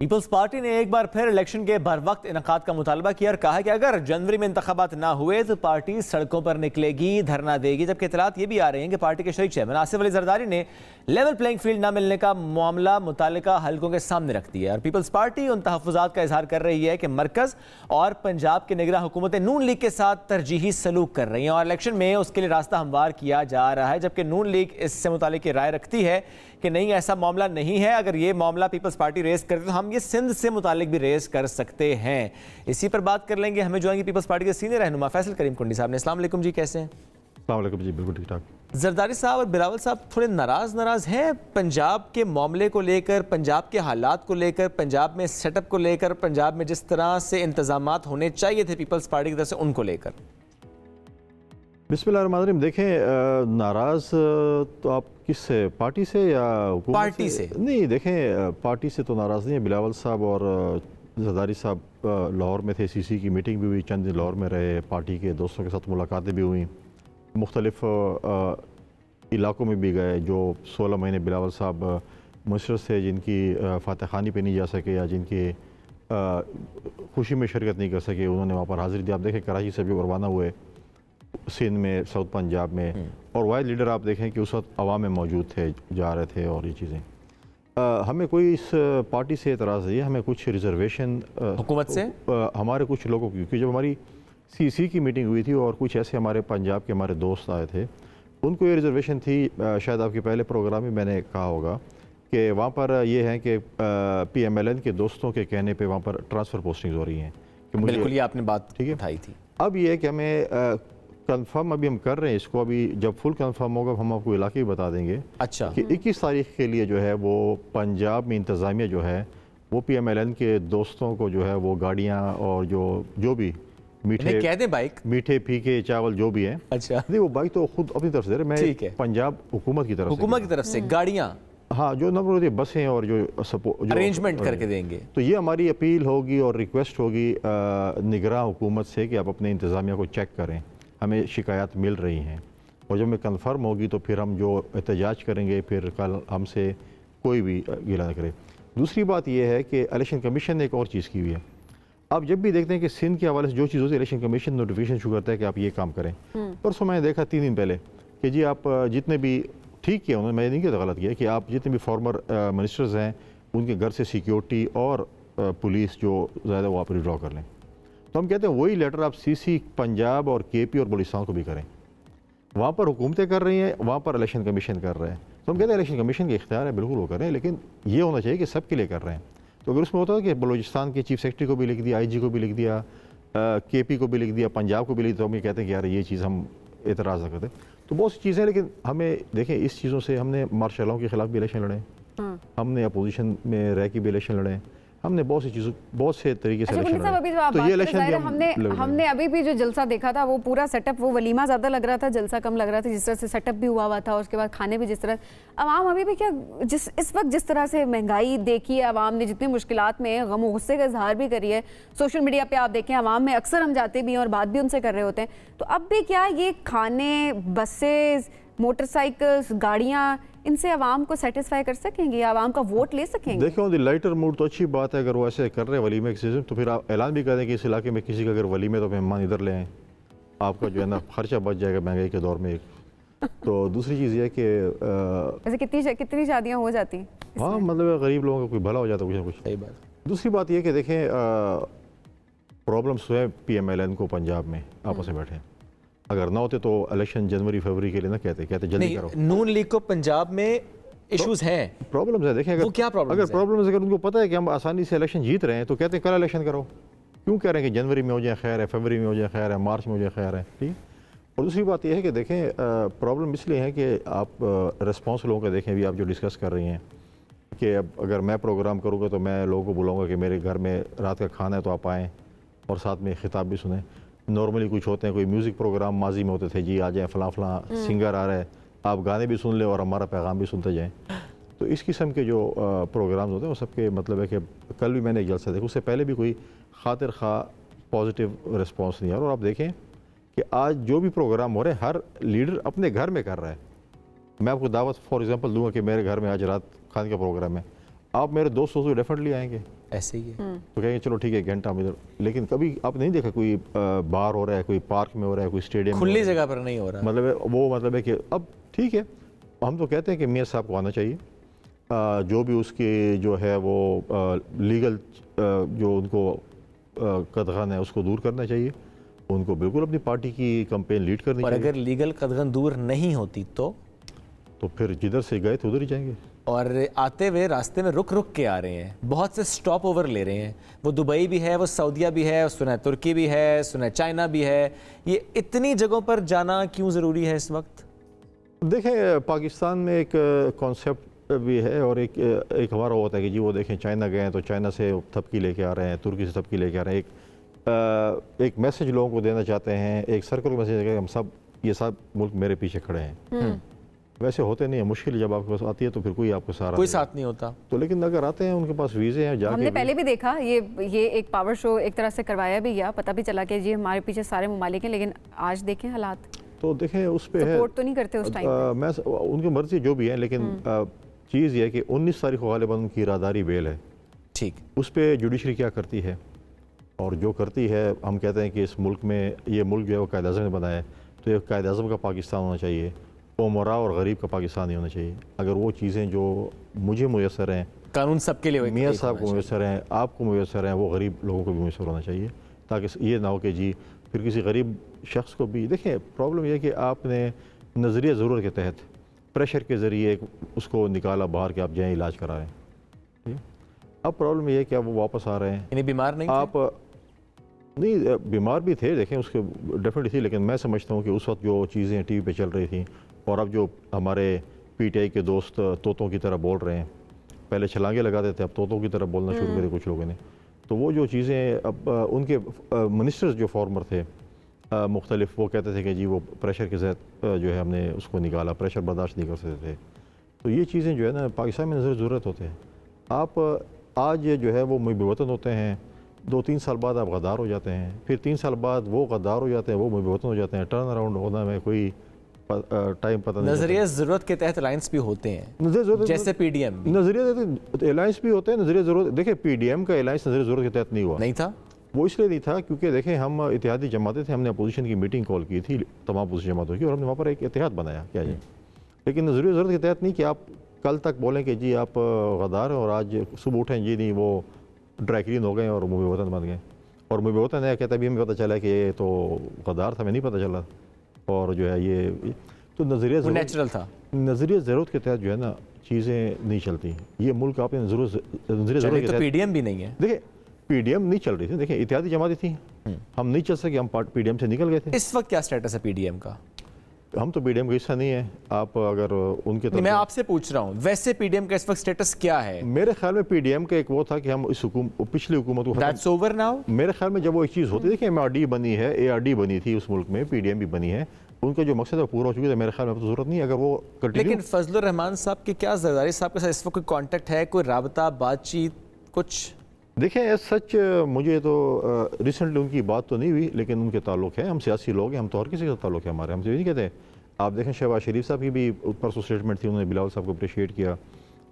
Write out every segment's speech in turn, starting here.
Peoples party ने एक बार फिर इलेक्शन के बर वक्त इनकाद का मुतालबा किया और कहा कि अगर जनवरी में इंतखाबात ना हुए तो पार्टी सड़कों पर निकलेगी, धरना देगी। जबकि इतलात ये भी आ रही हैं कि पार्टी के शरीक चेयरमैन आसिफ अली जरदारी ने लेवल प्लेइंग फील्ड न मिलने का मामला मुतालिका हलकों के सामने रख दिया है और पीपल्स पार्टी उन तहफ़्फ़ुज़ात का इजहार कर रही है कि मरकज़ और पंजाब के निगरां हुकूमतें नून लीग के साथ तरजीही सलूक कर रही हैं और इलेक्शन में उसके लिए रास्ता हमवार किया जा रहा है। जबकि नून लीग इससे मुतालिक राय रखती है कि नहीं, ऐसा मामला नहीं है। अगर ये मामला पीपल्स पार्टी रेस करती तो हम ये सिंध से मुतालिक भी रेस कर सकते हैं। इसी पर बात कर लेंगे। हमें जो आएंगे पीपल्स पार्टी के सीनियर रहनुमा फैसल करीम कुंडी साहब ने। अस्सलाम वालेकुम जी, कैसे हैं? अस्सलाम वालेकुम जी, बिल्कुल ठीक ठाक। जरदारी साहब और बिलावल साहब थोड़े नाराज हैं पंजाब के मामले को लेकर, पंजाब के हालात को लेकर, पंजाब में सेटअप को लेकर, पंजाब में जिस तरह से इंतजामात होने चाहिए थे पीपल्स पार्टी की तरफ से, उनको लेकर। बिस्मिल्लाहिर्रहमानिर्रहीम। देखें, नाराज़ तो आप किससे, पार्टी से या पार्टी से? नहीं, देखें, पार्टी से तो नाराज़ नहीं है। बिलावल साहब और जरदारी साहब लाहौर में थे, सीसी की मीटिंग भी हुई, चंद दिन लाहौर में रहे, पार्टी के दोस्तों के साथ मुलाकातें भी हुई, मुख्तलिफ इलाकों में भी गए। जो 16 महीने बिलावल साहब मिनिस्टर थे, जिनकी फातह खानी पे नहीं जा सके या जिनकी खुशी में शिरकत नहीं कर सके, उन्होंने वहाँ पर हाजिरी दी। आप देखें, कराची से जो रवाना हुए सिंध में, साउथ पंजाब में, और वाइड लीडर आप देखें कि उस वक्त अवाम में मौजूद थे, जा रहे थे। और ये चीज़ें हमें कोई इस पार्टी से एतराज़ नहीं है, हमें कुछ रिजर्वेशन हुकूमत से हमारे कुछ लोगों की, क्योंकि जब हमारी सीसी की मीटिंग हुई थी और कुछ ऐसे हमारे पंजाब के हमारे दोस्त आए थे, उनको ये रिजर्वेशन थी। शायद आपके पहले प्रोग्राम में मैंने कहा होगा कि वहाँ पर ये है कि PMLN के दोस्तों के कहने पे वहाँ पर ट्रांसफ़र पोस्टिंग हो रही हैं कि मुझे, बिल्कुल, ये आपने बात ठीक है उठाई थी। अब ये है कि हमें कंफर्म अभी हम कर रहे हैं इसको, अभी जब फुल कंफर्म होगा हम आपको इलाके ही बता देंगे। अच्छा, कि 21 तारीख के लिए जो है वो पंजाब में इंतज़ामिया जो है वो PMLN के दोस्तों को जो है वो गाड़ियाँ और जो भी कह दें बाइक, मीठे फीके चावल जो भी है। अच्छा, नहीं, वो बाइक तो खुद अपनी तरफ से दे रहे, मैं पंजाब हुकूमत की तरफ से गाड़ियाँ, हाँ, जो नंबर होती है बसें और जो अरेंजमेंट करके देंगे। तो ये हमारी अपील होगी और रिक्वेस्ट होगी निगरां हुकूमत से कि आप अपने इंतज़ामिया को चेक करें। हमें शिकायत मिल रही हैं और जब हमें कन्फर्म होगी तो फिर हम जो एहतजाज करेंगे, फिर कल हमसे कोई भी गिला न करे। दूसरी बात यह है कि इलेक्शन कमीशन ने एक और चीज़ की हुई है। आप जब भी देखते हैं कि सिंध के हवाले से जो चीज़ होती है, इलेक्शन कमीशन नोटिफिकेशन शुरू करता है कि आप ये काम करें। परसों मैंने देखा 3 दिन पहले कि जी आप जितने भी, ठीक किया उन्होंने, मैंने नहीं किया, गलत किया, कि आप जितने भी फॉर्मर मिनिस्टर्स हैं उनके घर से सिक्योरिटी और पुलिस जो ज़्यादा वो आप विड्रॉ कर लें। तो हम कहते हैं वही लेटर आप CC पंजाब और KP और बलूचिस्तान को भी करें। वहाँ पर हुकूमतें कर रही हैं, वहाँ पर इलेक्शन कमीशन कर रहे हैं। तो हम कहते हैं इलेक्शन कमीशन के इख्तियार है, बिल्कुल वो करें, लेकिन ये होना चाहिए कि सबके लिए कर रहे हैं। तो अगर उसमें होता है कि बलूचिस्तान के चीफ सेक्रेटरी को भी लिख दिया, IG को भी लिख दिया, KP को भी लिख दिया, पंजाब को भी लिख दिया, तो हम ये कहते हैं कि यार ये चीज़ हम एतराज़ न करते। तो बहुत सी चीज़ें, लेकिन हमें देखें इस चीज़ों से, हमने मार्शल लॉ के ख़िलाफ़ भी इलेक्शन लड़े, हमने अपोजिशन में रह के भी इलेक्शन लड़े, हमने बहुत सी चीज़ों, बहुत से तरीके से इलेक्शन लड़े। तो ये इलेक्शन हमने अभी भी जो जलसा देखा था वो पूरा सेटअप, वो वलीमा ज़्यादा लग रहा था, जलसा कम लग रहा था, जिस तरह से सेटअप भी हुआ था और उसके बाद खाने भी जिस तरह, आवाम अभी भी क्या, इस वक्त जिस तरह से महंगाई देखी है, आवाम ने जितनी मुश्किलात में गम और गुस्से का इजहार भी करी है, सोशल मीडिया पे आप देखें आवाम में अक्सर हम जाते भी हैं और बात भी उनसे कर रहे होते हैं, तो अब भी क्या ये खाने, बसेस, मोटरसाइकिल्स, गाड़ियाँ, इनसे आवाम को सेटिस्फाई कर सकेंगे, आवाम का वोट ले सकेंगे? देखो, लाइटर मूड तो अच्छी बात है, अगर वो ऐसे कर रहे हैं वलीमे के सीजन, तो फिर आप ऐलान भी कर दें कि इस इलाके में किसी का अगर वलीमे तो मेहमान इधर ले आएँ, आपका जो है ना खर्चा बच जाएगा महंगाई के दौर में। एक तो दूसरी चीज़ ये है कि वैसे कितनी शादियाँ हो जाती हैं? हाँ, मतलब गरीब लोगों का कोई भला हो जाता है, कुछ ना कुछ। सही बात। दूसरी बात यह कि देखें, प्रॉब्लम्स हुए PMLN को पंजाब में आपस में बैठे, अगर ना होते तो इलेक्शन जनवरी फरवरी के लिए ना कहते जल्दी करो। नून लीग को पंजाब में इश्यूज हैं, प्रॉब्लम्स है। देखें, अगर क्या प्रॉब्लम, अगर प्रॉब्लम्स, अगर उनको पता है कि हम आसानी से इलेक्शन जीत रहे हैं तो कहते हैं कल इलेक्शन करो। क्यों कह रहे हैं कि जनवरी में हो जाए खैर है, फरवरी में हो जाए खैर है, मार्च में हो जाए खैर है, ठीक। और दूसरी बात यह है कि देखें, प्रॉब्लम इसलिए है कि आप रिस्पॉन्स लोगों का देखें, अभी आप जो डिस्कस कर रही हैं कि अब अगर मैं प्रोग्राम करूँगा तो मैं लोगों को बुलाऊँगा कि मेरे घर में रात का खाना है तो आप आएँ और साथ में खिताब भी सुने। नॉर्मली कुछ होते हैं, कोई म्यूज़िक प्रोग्राम माजी में होते थे, जी आ जाए फलां सिंगर आ रहा है, आप गाने भी सुन लें और हमारा पैगाम भी सुनते जाएं। तो इस किस्म के जो प्रोग्राम्स होते हैं वो सबके मतलब है कि कल भी मैंने एक जलसा देखा, उससे पहले भी कोई खातिर खा पॉजिटिव रिस्पॉन्स नहीं आ रहा। और आप देखें कि आज जो भी प्रोग्राम हो रहे हैं हर लीडर अपने घर में कर रहा है। मैं आपको दावत फॉर एग्जांपल दूंगा कि मेरे घर में आज रात खाने का प्रोग्राम है, आप मेरे दोस्तों से डेफिनेटली आएंगे, ऐसे ही है। तो कहेंगे चलो ठीक है घंटा हम इधर, लेकिन कभी आप नहीं देखा कोई बार हो रहा है, कोई पार्क में हो रहा है, कोई स्टेडियम खुली जगह पर नहीं हो रहा। मतलब है कि अब ठीक है, हम तो कहते हैं कि मियाँ साहब को आना चाहिए, जो भी उसके जो है वो लीगल जो उनको कदगन है उसको दूर करना चाहिए, उनको बिल्कुल अपनी पार्टी की कैंपेन लीड करनी चाहिए। और अगर लीगल कदगन दूर नहीं होती तो फिर जिधर से गए तो उधर ही जाएंगे। और आते हुए रास्ते में रुक रुक के आ रहे हैं, बहुत से स्टॉप ओवर ले रहे हैं, वो दुबई भी है, वो सऊदीया भी है, सुना तुर्की भी है, सुना चाइना भी है, ये इतनी जगहों पर जाना क्यों ज़रूरी है इस वक्त? देखें पाकिस्तान में एक कॉन्सेप्ट भी है और एक हमारा होता है कि जी वो देखें चाइना गए हैं तो चाइना से थपकी लेके आ रहे हैं, तुर्की से थपकी लेके आ रहे हैं, एक मैसेज लोगों को देना चाहते हैं, एक सर्कुलर मैसेज है कि हम सब ये सब मुल्क मेरे पीछे खड़े हैं। वैसे होते नहीं है, मुश्किल जब आपके पास आती है तो फिर कोई आपको कोई साथ नहीं होता। तो लेकिन अगर आते हैं उनके पास वीज़े हैं, जाके हमने पहले भी देखा ये एक पावर शो एक तरह से करवाया भी गया, पता भी चला कि जी हमारे पीछे सारे ममालिक हैं, लेकिन आज देखें हालात तो देखें उस पर है, सपोर्ट तो नहीं करते उस टाइम। मैं उनकी मर्जी जो भी है, लेकिन चीज़ ये है कि 19 तारीख को गालिबन उनकी इरादारी बेल है, ठीक, उस पर जुडिशरी क्या करती है और जो करती है, हम कहते हैं कि इस मुल्क में ये मुल्क जो है वो कायद आज़म ने बनाया है, तो ये कायद आज़म का पाकिस्तान होना चाहिए, उमरा और गरीब का पाकिस्तान नहीं होना चाहिए। अगर वो चीज़ें जो मुझे मुयसर हैं, कानून सबके लिए, मियाँ साहब को मुयसर हैं, आपको मुयसर हैं, वो गरीब लोगों को भी मुयसर होना चाहिए, ताकि ये ना हो कि जी फिर किसी गरीब शख्स को भी देखें। प्रॉब्लम यह है कि आपने नज़रिया ज़रूरत के तहत प्रेशर के ज़रिए उसको निकाला बाहर के आप जाएँ इलाज कराएँ। अब प्रॉब्लम यह है कि अब वो वापस आ रहे हैं, यानी बीमार नहीं आप नहीं बीमार भी थे, देखें उसके डेफिनेटली थी, लेकिन मैं समझता हूँ कि उस वक्त जो चीज़ें टीवी पे चल रही थी और अब जो हमारे पीटीआई के दोस्त तोतों की तरह बोल रहे हैं, पहले छलांगे लगाते थे, अब तोतों की तरह बोलना शुरू करे कुछ लोगों ने, तो वो जो चीज़ें अब उनके मिनिस्टर्स जो फॉर्मर थे मुख्तलिफ, वो कहते थे कि जी वो प्रेशर के तहत जो है हमने उसको निकाला, प्रेशर बर्दाश्त नहीं कर सकते थे। तो ये चीज़ें जो है ना पाकिस्तान में नज़र ज़रूरत होते हैं। आप आज जो है वो मुबवतन होते हैं, 2-3 साल बाद आप गद्दार हो जाते हैं, फिर 3 साल बाद वो गद्दार हो जाते हैं, वो मुबवतन हो जाते हैं, टर्न अराउंड होना में कोई टाइम पता नहीं। नजरिया ज़रूरत के तहत अलायंस भी होते हैं, जैसे पीडीएम नजरिया अलायंस भी होते हैं, नजरिया ज़रूरत। देखिए पीडीएम का अलायंस नजरिया ज़रूरत के तहत नहीं हुआ, नहीं था, वो इसलिए नहीं था क्योंकि देखें हम इत्तेहादी जमातें थे, हमने अपोजिशन की मीटिंग कॉल की थी तमाम अपोजिशन जमातों की और हमने वहाँ पर एक इत्तेहाद बनाया क्या जी, लेकिन नजरिया ज़रूरत के तहत नहीं कि आप कल तक बोलें कि जी आप गद्दार हैं और आज सुबह उठें जी नहीं वो ड्राई क्लीन हो गए और मुबवतन बन गए। और मुबवतन है कहता भी हमें पता चला कि ये तो गद्दार था, हमें नहीं पता चला। और जो है ये तो नज़रिया नेचुरल था, नज़रिया ज़रूरत के तहत जो है ना चीज़ें नहीं चलती। ये मुल्क आपने नज़रिया ज़रूरत तो पीडीएम भी नहीं है, देखिए पीडीएम नहीं चल रही थी, देखिए इत्तेहादी जमातें थी, हम नहीं चल सके, हम पीडीएम से निकल गए थे। इस वक्त क्या स्टेटस है पीडीएम का? हम तो पीडीएम का हिस्सा नहीं है। आप अगर उनके मैं आपसे पूछ रहा हूँ वैसे पीडीएम का इस वक्त स्टेटस क्या है? मेरे ख्याल में पीडीएम का एक वो था कि हम इस पिछली हुकूमत को That's over now? मेरे ख्याल में जब वो एक चीज़ होती है, देखिए एमआरडी बनी है, एआरडी बनी थी उस मुल्क में, पीडीएम भी बनी है, उनका जो मकसद है पूरा हो चुका है, मेरे ख्याल में अब तो ज़रूरत नहीं है अगर वो कंटिन्यू। लेकिन फजलुर रहमान साहब की क्या ज़रदारी साहब के साथ इस वक्त कोई कॉन्टेक्ट है, कोई राबता बातचीत कुछ? देखें सच मुझे तो रिसेंटली उनकी बात तो नहीं हुई, लेकिन उनके ताल्लुक़ है, हम सियासी लोग हैं, हम तो हर किसी का ताल्लुक़ है हमारे, हम तो ये नहीं कहते। आप देखें शहबाज शरीफ साहब की भी परसों स्टेटमेंट थी, उन्होंने बिलावल साहब को अप्रिशिएट किया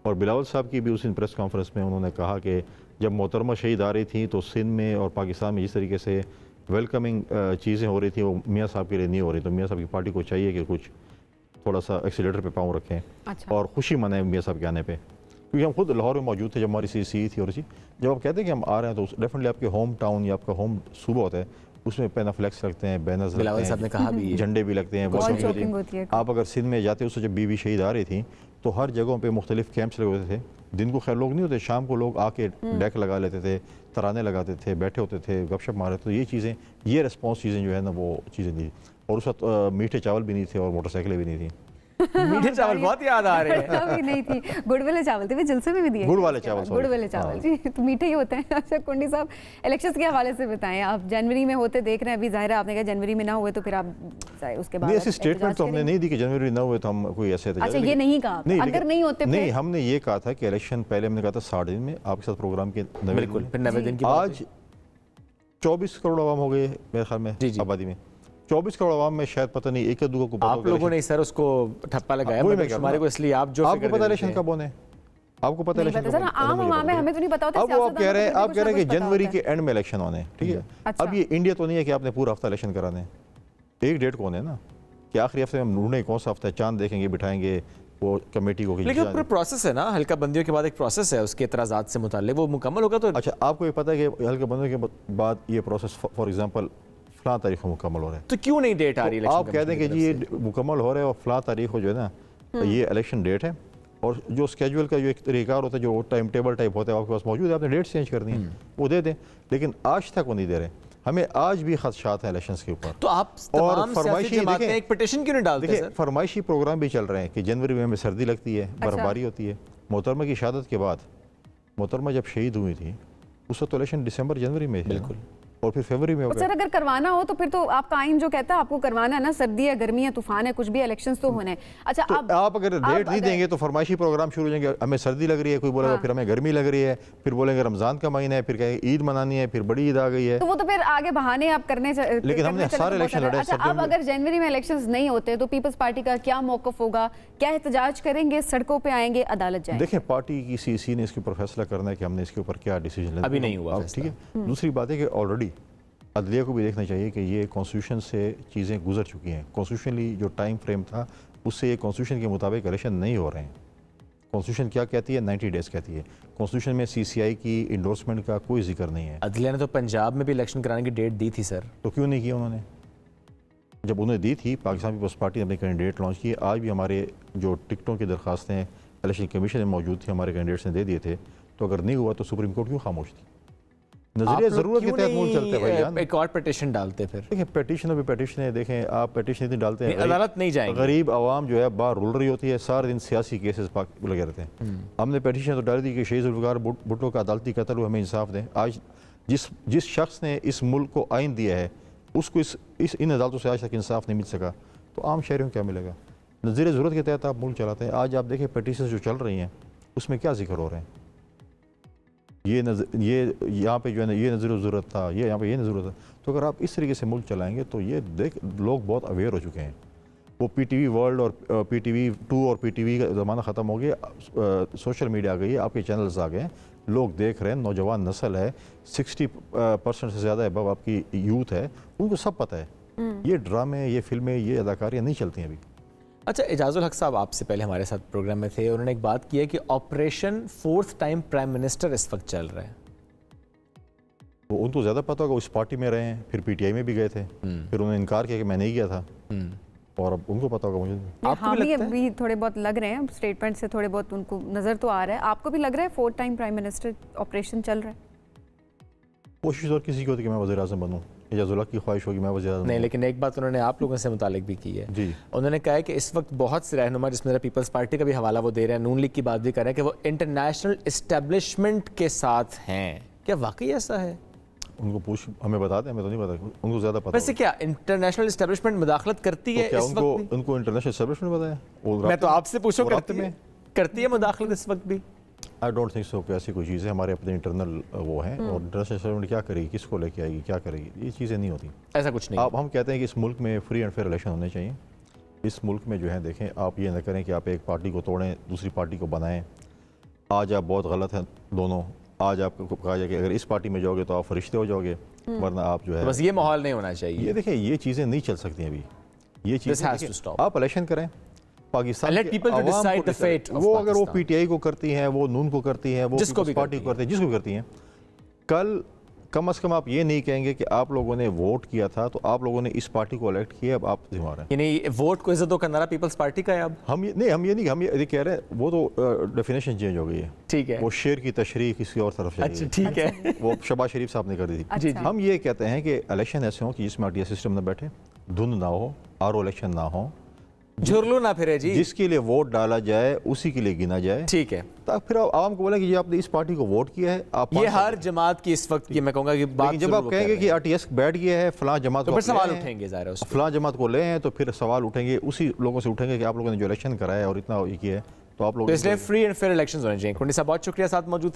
और बिलावल साहब की भी उस दिन प्रेस कॉन्फ्रेंस में उन्होंने कहा कि जब मोहतरमा शहीद आ रही थी तो सिंध में और पाकिस्तान में जिस तरीके से वेलकमिंग चीज़ें हो रही थी वो मियाँ साहब के लिए नहीं हो रही, तो मियाँ साहब की पार्टी को चाहिए कि कुछ थोड़ा सा एक्सीलेटर पे पाँव रखें। अच्छा। और खुशी मनाएं मियाँ साहब के आने पर, क्योंकि हम खुद लाहौर में मौजूद थे जब हमारी सी थी। और जब आप कहते हैं कि हम आ रहे हैं तो डेफिनेटली आपके होम टाउन या आपका होम सूबा होता है, उसमें पेनाफ्लेक्स रखते हैं, बैनर्स लगते हैं, झंडे भी लगते हैं। आप अगर सिंध में जाते उससे जब बीवी शहीद आ रही थी तो हर जगहों पे मुख्तलिफ कैंप्स लगे होते थे, दिन को खैर लोग नहीं होते, शाम को लोग आके डेक लगा लेते थे, तराने लगाते थे, बैठे होते थे, गपशप मार रहे थे। तो ये चीज़ें, ये रिस्पॉन्स चीज़ें जो है ना वो चीज़ें नहीं, और उस वक्त मीठे चावल भी नहीं थे और मोटरसाइकिलें भी नहीं थी। मीठे चावल बहुत याद आ रहे हैं। अभी नहीं थी, गुड़ वाले चावल थे, जलसे में भी दिए गुड़ वाले चावल, गुड़ वाले चावल जी, तो मीठे ही होते हैं। अच्छा कुंडी साहब, इलेक्शंस के हवाले से बताएं, आप जनवरी में होते देख रहे हैं, अभी जाहिर है आपने कहा जनवरी में ना हुए तो फिर आप उसके बाद ऐसी स्टेटमेंट तो हमने नहीं दी कि जनवरी ना हुए तो हम कोई ऐसे। अच्छा ये नहीं कहा, अगर नहीं होते नहीं, हमने ये कहा था कि इलेक्शन पहले हमने कहा था 60 दिन में आपके साथ प्रोग्राम के 90 दिन की। आज 24 करोड़ आवाम हो गए मेरे ख्याल में आबादी में, 24 करोड़ आवाम में शायद पता नहीं एक दो को आप लोगों ने सर उसको ठप्पा लगाया हमारे को, इसलिए आप जो आपको पता इलेक्शन कब होने, आपको पता है इलेक्शन आम में हमें तो नहीं पता होता। अब वो आप कह रहे हैं कि जनवरी के एंड में इलेक्शन होने, ठीक है। अच्छा। अब ये इंडिया तो नहीं है कि आपने पूरा हफ्ता इलेक्शन कराने, एक डेट कौन है ना कि आखिरी हफ्ते में ढूंढे कौन सा हफ्ता है, चांद देखेंगे, बिठाएंगे वो कमेटी को। लेकिन पूरा प्रोसेस है ना, हल्का बंदियों के बाद एक प्रोसेस है, उसके एतराज़ात से मुताल्लिक वो मुकम्मल होगा तो। अच्छा, आपको ये पता है कि हल्का बंदियों के बाद ये प्रोसेस फॉर एग्जांपल फलां तारीख को मुकम्मल हो रहा है, तो क्यों नहीं डेट आ रही? तो आप कह दें कि जी ये मुकम्मल हो रहा है और फलां तारीख को जो है ना ये इलेक्शन डेट है, और जो स्केड्यूल का जो एक तरीक़ार होता है, जो टाइम टेबल टाइप होता है आपके पास मौजूद है, आपने डेट चेंज करनी है वो दे दें। लेकिन आज तक वो नहीं दे रहे। हमें आज भी खदशात हैं इलेक्शंस के ऊपर। तो आप और फरमाइशी एक पिटीशन क्यों नहीं डालते? देखिए फरमाइशी प्रोग्राम भी चल रहे हैं कि जनवरी में हमें सर्दी लगती है, बर्फबारी होती है। मोहतरमा की शहादत के बाद, मोहतरमा जब शहीद हुई थी उस वक्त इलेक्शन दिसंबर जनवरी में, बिल्कुल, और फिर फरवरी में हो गया। सर अगर करवाना हो तो फिर तो आपका आइन जो कहता है आपको करवाना है ना, सर्दी है, गर्मी है, तूफान है, कुछ भी इलेक्शंस तो होने। अच्छा, तो आप अगर डेट नहीं देंगे तो फरमाइशी प्रोग्राम शुरू हो जाएंगे। हमें सर्दी लग रही है, कोई बोलेगा फिर हमें गर्मी लग रही है, फिर बोलेंगे रमजान का महीना है, फिर कहेंगे ईद मनानी है, फिर बड़ी ईद आ गई है, तो वो तो फिर आगे बहाने आप करने। लेकिन हमने सारे इलेक्शन लड़े। अच्छा, अब अगर जनवरी में इलेक्शंस नहीं होते तो पीपल्स पार्टी का क्या मौकफ होगा? क्या एहतजाज करेंगे, सड़कों पे आएंगे, अदालत जाएंगे? देखिए पार्टी की सीसी ने इसके ऊपर फैसला करना है कि हमने इसके ऊपर क्या डिसीजन लेना। अभी नहीं हुआ, ठीक है। दूसरी बात है कि ऑलरेडी अदलिया को भी देखना चाहिए कि ये कॉन्स्टिट्यूशन से चीज़ें गुजर चुकी हैं। कॉन्स्टिट्यूशनली जो टाइम फ्रेम था उससे ये कॉन्स्टिट्यूशन के मुताबिक इलेक्शन नहीं हो रहे हैं। कॉन्स्टिट्यूशन क्या कहती है? 90 डेज़ कहती है। कॉन्स्टिट्यूशन में CCI की इंडोर्समेंट का कोई जिक्र नहीं है। अदलिया ने तो पंजाब में भी इलेक्शन कराने की डेट दी थी सर, तो क्यों नहीं किया उन्होंने? जब उन्होंने दी थी, पाकिस्तान पीपल्स पार्टी ने अपने कैंडिडेट लॉन्च किए। आज भी हमारे जो टिकटों की दरख्वास्तें इलेक्शन कमीशन में मौजूद थी, हमारे कैंडिडेट्स ने दे दिए थे। तो अगर नहीं हुआ तो सुप्रीम कोर्ट क्यों खामोश थी? नजरिया जरूरत के तहत मूल चलते हैं। एक और पिटीशन डालते फिर देखिए पेटिशन भी पेटिशन है। देखें आप पेटिशन इतनी डालते हैं, अदालत नहीं जाएंगे। गरीब आवाम जो है बाहर रुल रही होती है, सारे दिन सियासी केसेस लगे रहते हैं। हमने पेटिशन तो डाली थी कि शहीद जुल्फ़िकार भुट्टो का अदालती कत्ल हुआ, हमें इंसाफ दें। आज जिस शख्स ने इस मुल्क को आइन दिया है उसको इन अदालतों से आज तक इंसाफ नहीं मिल सका, तो आम शहरियों को क्या मिलेगा? नज़ीर ज़रूरत के तहत आप मुल्क चलाते हैं। आज आप देखें पेटिशन जो चल रही हैं उसमें क्या जिक्र हो रहे हैं? ये यहाँ पे जो है ना ये नज़र ज़रूरत था, ये यहाँ पे ये नज़र था। तो अगर आप इस तरीके से मुल्क चलाएंगे तो ये लोग बहुत अवेयर हो चुके हैं। वो PTV वर्ल्ड और PTV 2 और PTV का ज़माना ख़त्म हो गया, सोशल मीडिया आ गई है, आपके चैनल्स आ गए हैं, लोग देख रहे हैं, नौजवान नस्ल है, 60% से ज़्यादा अब आपकी यूथ है, उनको सब पता है। ये ड्रामे, ये फिल्में, ये अदाकारियाँ नहीं चलती हैं अभी। अच्छा, एजाजुल हक साहब आपसे पहले हमारे साथ प्रोग्राम में थे, उन्होंने एक बात की है कि operation 4th time prime minister इस वक्त चल रहा है। वो उनको ज़्यादा पता होगा, उस पार्टी में रहे हैं, फिर PTI में भी गए थे, फिर उन्होंने इनकार किया कि मैं नहीं गया था, और अब उनको पता होगा। मुझे आपको भी अभी थोड़े बहुत लग रहे हैं स्टेटमेंट से, थोड़े बहुत उनको नज़र तो आ रहा है। आपको भी लग रहा है 4th time prime minister operation चल रहा है? कोशिश और किसी की होती कि मैं वज़ीर आज़म बनूँ, एजाजुल हक की ख्वाहिश होगी मैं वज़ीर आज़म नहीं, लेकिन एक बात उन्होंने आप लोगों से मुतालिक भी की है जी। उन्होंने कहा है कि इस वक्त बहुत से रहनुमा, जिसमें पीपल्स पार्टी का भी हवाला वो दे रहे हैं, नून लीग की बात भी कर रहे हैं कि वो इंटरनेशनल इस्टेब्लिशमेंट के साथ हैं। क्या वाकई ऐसा है? उनको पूछ, हमें बता दें, हमें तो नहीं पता, उनको ज़्यादा पता। वैसे क्या इंटरनेशनल इस्टेब्लिशमेंट मुदाखलत करती है? क्या उनको इंटरनेशनल इस्टेब्लिशमेंट पता है? मैं तो आपसे पूछूं, करती है मुदाखलत इस वक्त भी? आई डोंट थिंक सो कि ऐसी कोई चीज़ है। हमारे अपने इंटरनल वो हैं, और इंटरनेशनल इस्टेब्लिशमेंट क्या करेगी, किसको लेके आएगी, क्या करेगी, ये चीज़ें नहीं होती। ऐसा कुछ नहीं। आप हम कहते हैं कि इस मुल्क में फ्री एंड फेयर इलेक्शन होने चाहिए। इस मुल्क में जो है देखें, आप ये न करें कि आप एक पार्टी को तोड़ें, दूसरी पार्टी को बनाएं। आज आप बहुत गलत हैं दोनों। आज आपको कहा जाए कि अगर इस पार्टी में जाओगे तो आप फरिश्ते हो जाओगे, वरना आप जो है, बस ये माहौल नहीं होना चाहिए। ये देखिए ये चीज़ें नहीं चल सकती अभी। ये चीज़ें आप इलेक्शन करें, पाकिस्तान वो अगर वो PTI को करती हैं, वो नून को करती हैं, वो पार्टी को करती हैं, जिसको भी करती हैं, कल कम से कम आप ये नहीं कहेंगे कि आप लोगों ने वोट किया था तो आप लोगों ने इस पार्टी को इलेक्ट किया, अब आप जिम्मेदार हैं। यानी वोट को इज्जत करना पीपल्स पार्टी का है। अब हम ये कह रहे हैं, वो तो डेफिनेशन चेंज हो गई है। ठीक है, वो शेर की तशरीह किसी और तरफ अच्छा ठीक है, वो शहबाज शरीफ साहब ने कर दी थी। हम ये कहते हैं कि इलेक्शन ऐसे हो कि जिसमें RTI सिस्टम न बैठे, धुंध ना हो, RO इलेक्शन ना हो, झुरलू ना फिरे जी, जिसके लिए वोट डाला जाए उसी के लिए गिना जाए। ठीक है, तो फिर आवाम को बोले कि आपने इस पार्टी को वोट किया है। आप ये हर जमात की इस वक्त की मैं कहूंगा कि बात, जब आप कहेंगे कि RTS बैठ गया है फलां जमात तो को, फिर सवाल उठेंगे, ज़ाहिर है फलां जमात को ले हैं, तो फिर सवाल उठेंगे, उसी लोगों से उठेंगे कि आप लोगों ने जो इलेक्शन कराया और इतना ये किया है, तो आप लोग, इसलिए फ्री एंड फेयर इलेक्शंस होने चाहिए। कुंडी साहब बहुत शुक्रिया साथ मौजूद।